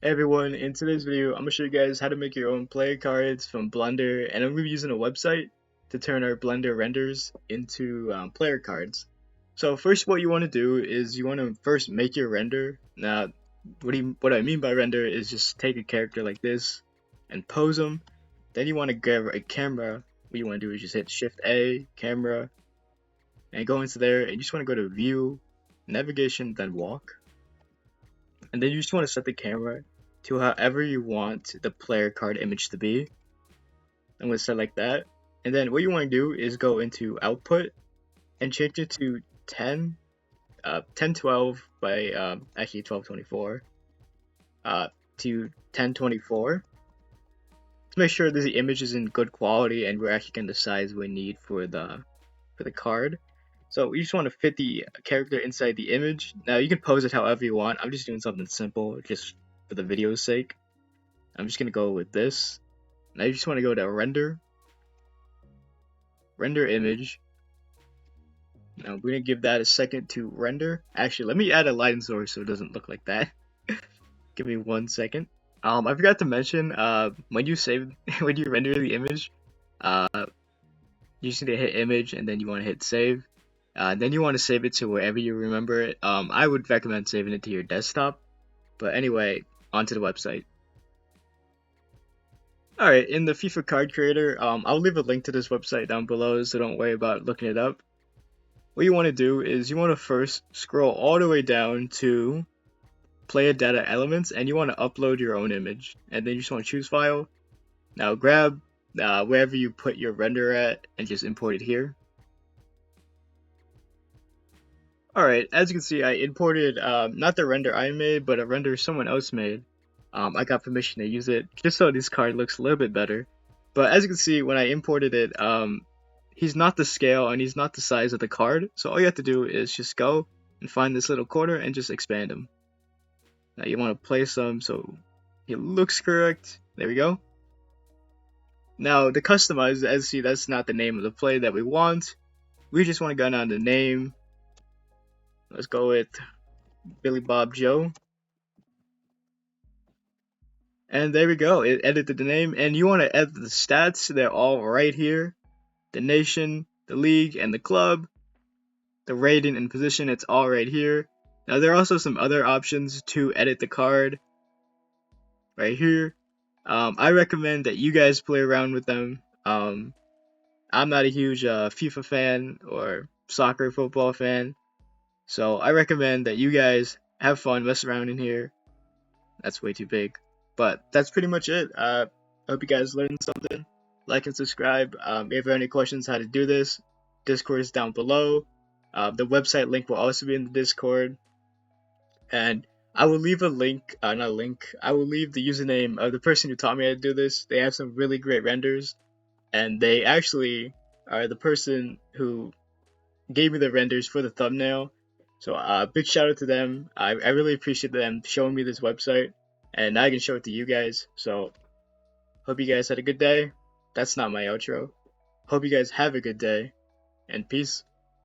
Hey everyone, in today's video, I'm going to show you guys how to make your own player cards from Blender, and I'm going to be using a website to turn our Blender renders into player cards. So first what you want to do is you want to first make your render. Now, what I mean by render is just take a character like this and pose them. Then you want to grab a camera. What you want to do is just hit Shift A, camera, and go into there, and you just want to go to View, Navigation, then Walk. And then you just want to set the camera to however you want the player card image to be. I'm going to set like that. And then what you want to do is go into output and change it to 1012 by actually 1224 to 1024 to make sure that the image is in good quality and we're actually getting the size we need for the card. So you just want to fit the character inside the image. Now you can pose it however you want. I'm just doing something simple just for the video's sake. I'm just gonna go with this. Now you just want to go to render image. Now we're gonna give that a second to render. Actually, let me add a lighting source so it doesn't look like that. Give me 1 second. I forgot to mention when you save when you render the image, you just need to hit image and then you want to hit save. Then you want to save it to wherever you remember it. I would recommend saving it to your desktop. But anyway, onto the website. Alright, in the FIFA card creator, I'll leave a link to this website down below, so don't worry about looking it up. What you want to do is you want to first scroll all the way down to player data elements, and you want to upload your own image. And then you just want to choose file. Now grab wherever you put your render at and just import it here. Alright, as you can see, I imported not the render I made, but a render someone else made. I got permission to use it just so this card looks a little bit better. But as you can see, when I imported it, he's not the scale and he's not the size of the card. So all you have to do is just go and find this little corner and just expand him. Now you want to place him so he looks correct. There we go. Now to customize, as you see, that's not the name of the play that we want. We just want to go down to name. Let's go with Billy Bob Joe. And there we go, it edited the name, and you want to edit the stats. They're all right here. The nation, the league, and the club. The rating and position, it's all right here. Now there are also some other options to edit the card right here. I recommend that you guys play around with them. I'm not a huge FIFA fan or soccer football fan, so I recommend that you guys have fun, mess around in here. That's way too big. But that's pretty much it. I hope you guys learned something. Like and subscribe. If you have any questions how to do this, Discord is down below. The website link will also be in the Discord. And I will leave a link, I will leave the username of the person who taught me how to do this. They have some really great renders. And they actually are the person who gave me the renders for the thumbnail. So big shout out to them. I really appreciate them showing me this website. And now I can show it to you guys. So hope you guys had a good day. That's not my outro. Hope you guys have a good day. And peace.